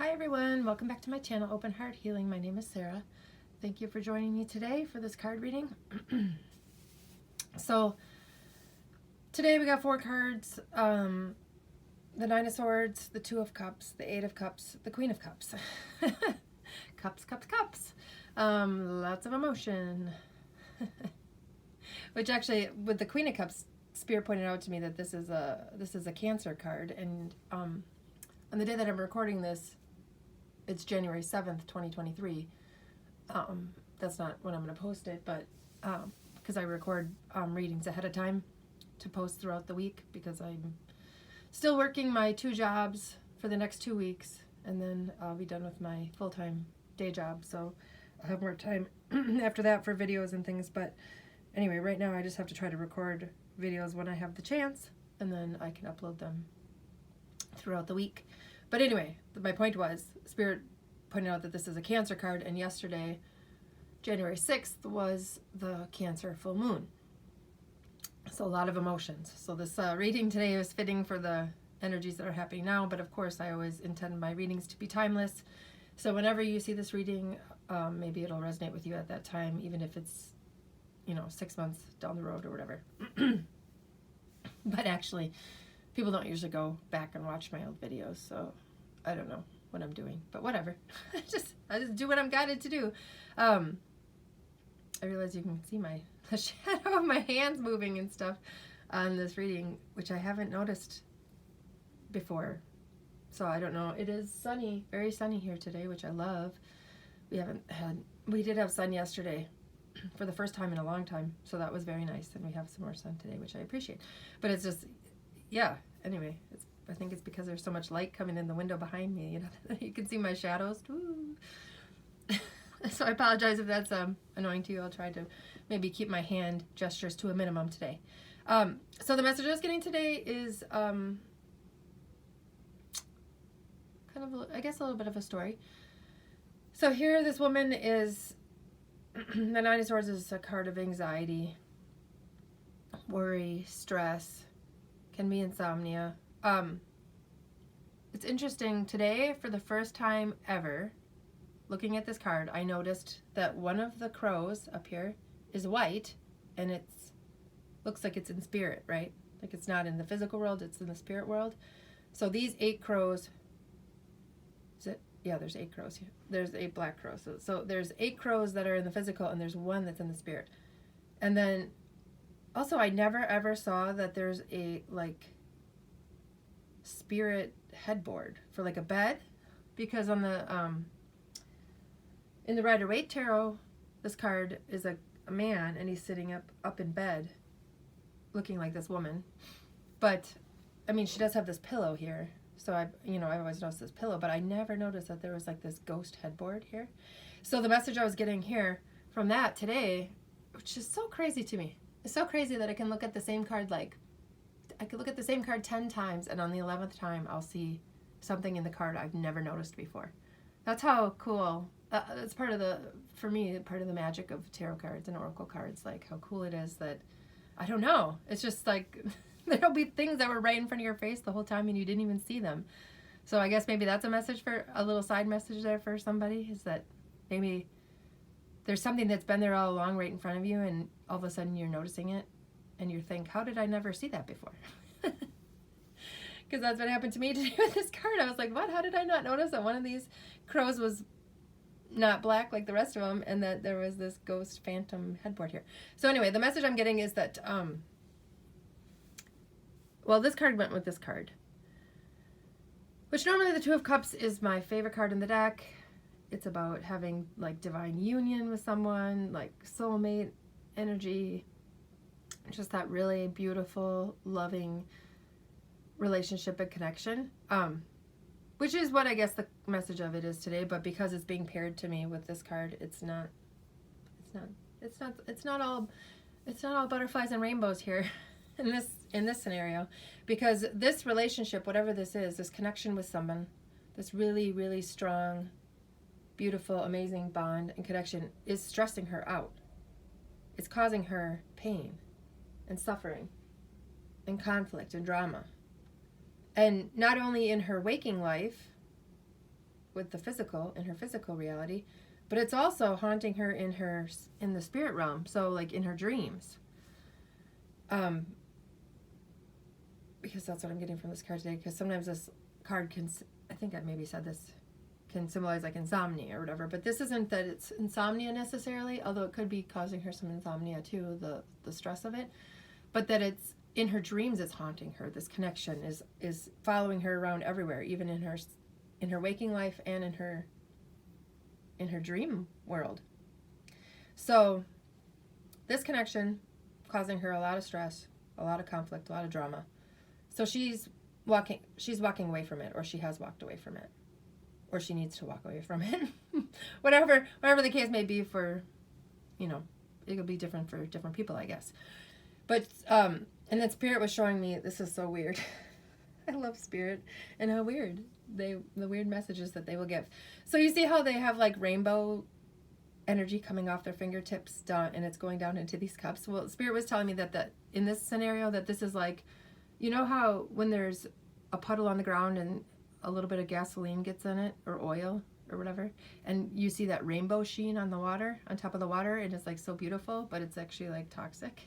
Hi everyone, welcome back to my channel, Open Heart Healing. My name is Sarah. Thank you for joining me today for this card reading. So today we got 4 cards, the Nine of Swords, the Two of Cups, the Eight of Cups, the Queen of Cups. Cups. Lots of emotion. Which actually, with the Queen of Cups, Spirit pointed out to me that this is a Cancer card, and on the day that I'm recording this, it's January 7th, 2023. That's not when I'm going to post it, but because I record readings ahead of time to post throughout the week, because I'm still working my 2 jobs for the next 2 weeks, and then I'll be done with my full-time day job, so I'll have more time after that for videos and things. But anyway, right now I just have to try to record videos when I have the chance, and then I can upload them throughout the week. But anyway, my point was, Spirit pointed out that this is a Cancer card, and yesterday, January 6th, was the Cancer full moon. So a lot of emotions. So this reading today is fitting for the energies that are happening now, but of course I always intend my readings to be timeless. So whenever you see this reading, maybe it'll resonate with you at that time, even if it's, 6 months down the road or whatever. But actually, people don't usually go back and watch my old videos, so I don't know what I'm doing, but whatever. I just do what I'm guided to do. I realize you can see the shadow of my hands moving and stuff on this reading, which I haven't noticed before. So I don't know. It is sunny, very sunny here today, which I love. We did have sun yesterday for the first time in a long time, so that was very nice, and we have some more sun today, which I appreciate. But it's just, yeah, anyway, I think it's because there's so much light coming in the window behind me, you can see my shadows. So I apologize if that's annoying to you. I'll try to maybe keep my hand gestures to a minimum today. So the message I was getting today is kind of, I guess, a little bit of a story. So here this woman is, the Nine of Swords is a card of anxiety, worry, stress, can be insomnia. It's interesting, today, for the first time ever, looking at this card, I noticed that one of the crows up here is white, and looks like it's in spirit, right? Like it's not in the physical world, it's in the spirit world. So these 8 crows, yeah, there's 8 crows here. There's 8 black crows. So there's 8 crows that are in the physical, and there's 1 that's in the spirit. And then also, I never ever saw that there's a spirit headboard for like a bed, because on the in the Rider-Waite tarot, this card is a man, and he's sitting up in bed looking like this woman. But I mean, she does have this pillow here, so I've always noticed this pillow, but I never noticed that there was like this ghost headboard here. So the message I was getting here from that today, which is so crazy to me, it's so crazy that I can look at the same card, I could look at the same card 10 times, and on the 11th time I'll see something in the card I've never noticed before. That's how cool, that's for me, part of the magic of tarot cards and oracle cards, like how cool it is that, I don't know, it's just like, there'll be things that were right in front of your face the whole time and you didn't even see them. So I guess maybe that's a message, for a little side message there for somebody, is that maybe there's something that's been there all along right in front of you, and all of a sudden you're noticing it, and you think, how did I never see that before? Because that's what happened to me today with this card. I was like, what? How did I not notice that one of these crows was not black like the rest of them, and that there was this ghost phantom headboard here? So anyway, the message I'm getting is that, well, this card went with this card, which normally the Two of Cups is my favorite card in the deck. It's about having like divine union with someone, like soulmate energy, just that really beautiful, loving relationship and connection, which is what I guess the message of it is today. But because it's being paired to me with this card, it's not all butterflies and rainbows here in this scenario, because this relationship, whatever this is, this connection with someone, this really, really strong, beautiful, amazing bond and connection, is stressing her out. It's causing her pain and suffering and conflict and drama. And not only in her waking life, with the physical, in her physical reality, but it's also haunting her in the spirit realm. So like in her dreams. Because that's what I'm getting from this card today. Because sometimes this card can, I think I maybe said this, can symbolize like insomnia or whatever. But this isn't that it's insomnia necessarily, although it could be causing her some insomnia too, the stress of it. But that it's in her dreams, it's haunting her. This connection is following her around everywhere, even in her waking life and in her dream world. So this connection causing her a lot of stress, a lot of conflict, a lot of drama. So she's walking away from it, or she has walked away from it, or she needs to walk away from it. whatever the case may be for, it'll be different for different people, I guess. But and then Spirit was showing me, this is so weird. I love Spirit and how weird the weird messages that they will give. So you see how they have like rainbow energy coming off their fingertips down, and it's going down into these cups. Well, Spirit was telling me that in this scenario, that this is like, you know how when there's a puddle on the ground and a little bit of gasoline gets in it, or oil or whatever, and you see that rainbow sheen on the water, on top of the water, and it's like so beautiful, but it's actually like toxic.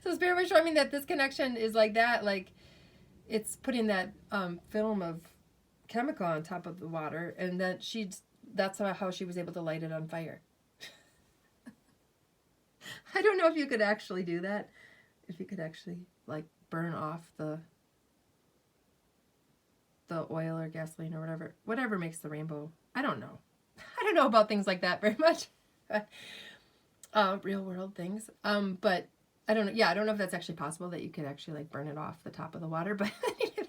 So Spirit was showing me that this connection is like that, like it's putting that film of chemical on top of the water, and that that's how she was able to light it on fire. I don't know if you could actually do that, if you could actually like burn off the oil or gasoline or whatever makes the rainbow. I don't know about things like that very much. Real world things. But I don't know. Yeah, I don't know if that's actually possible, that you could actually like burn it off the top of the water, but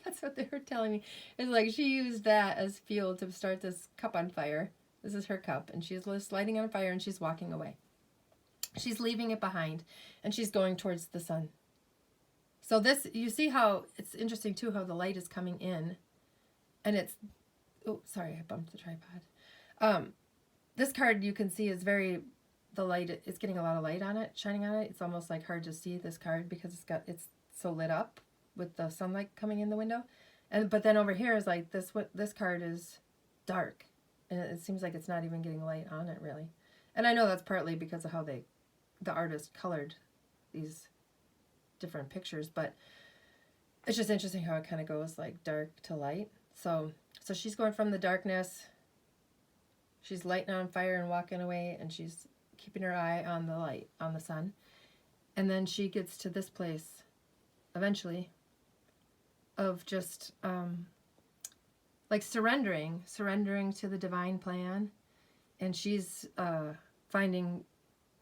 that's what they were telling me. It's like she used that as fuel to start this cup on fire. This is her cup, and she's just lighting on fire, and she's walking away. She's leaving it behind, and she's going towards the sun. So this, you see how it's interesting too, how the light is coming in, and it's, oh, sorry, I bumped the tripod. This card you can see is the light, it's getting a lot of light on it, shining on it. It's almost like hard to see this card because it's so lit up with the sunlight coming in the window. But then over here is like this card is dark, and it seems like it's not even getting light on it really. And I know that's partly because of how the artist colored these different pictures, but it's just interesting how it kind of goes like dark to light. So she's going from the darkness, she's lighting on fire and walking away, and she's keeping her eye on the light, on the sun. And then she gets to this place eventually of just like surrendering to the divine plan. And she's finding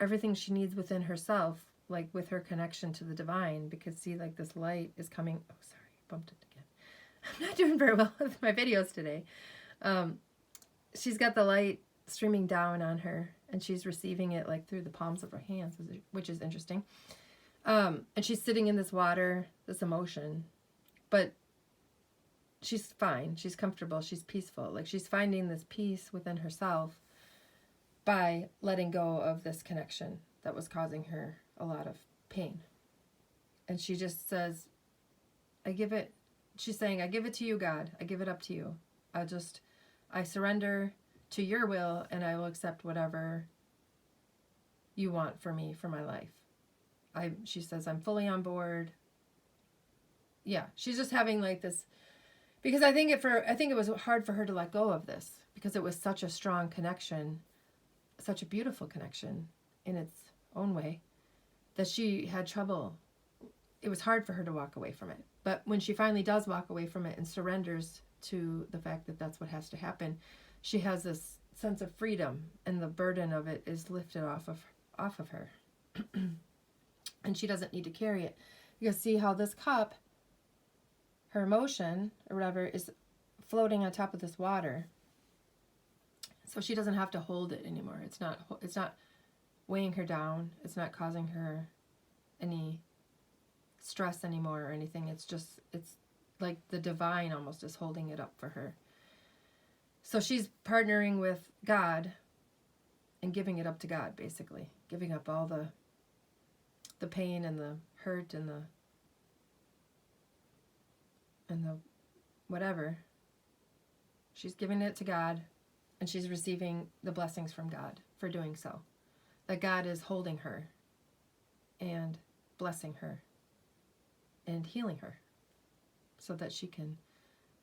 everything she needs within herself, like with her connection to the divine, because see, like this light is coming. Oh, sorry, bumped it again. I'm not doing very well with my videos today. She's got the light streaming down on her, and she's receiving it like through the palms of her hands, which is interesting. And she's sitting in this water, this emotion, but she's fine. She's comfortable. She's peaceful. Like she's finding this peace within herself by letting go of this connection that was causing her a lot of pain. And she just says, she's saying, I give it to you, God. I give it up to you. I surrender to your will, and I will accept whatever you want for me, for my life. She says, I'm fully on board. Yeah, she's just having like this, because I think it was hard for her to let go of this, because it was such a strong connection, such a beautiful connection in its own way, that she had trouble. It was hard for her to walk away from it. But when she finally does walk away from it and surrenders to the fact that that's what has to happen, she has this sense of freedom, and the burden of it is lifted off of her. And she doesn't need to carry it. You can see how this cup, her emotion or whatever, is floating on top of this water. So she doesn't have to hold it anymore. It's not weighing her down. It's not causing her any stress anymore or anything. It's like the divine almost is holding it up for her. So she's partnering with God and giving it up to God, basically. Giving up all the pain and the hurt and the whatever. She's giving it to God, and she's receiving the blessings from God for doing so. That God is holding her and blessing her and healing her so that she can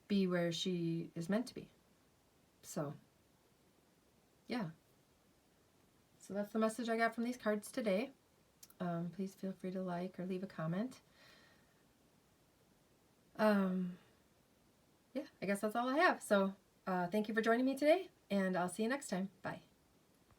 be where she is meant to be. So, yeah. So that's the message I got from these cards today. Please feel free to like or leave a comment. Yeah, I guess that's all I have. So thank you for joining me today, and I'll see you next time. Bye.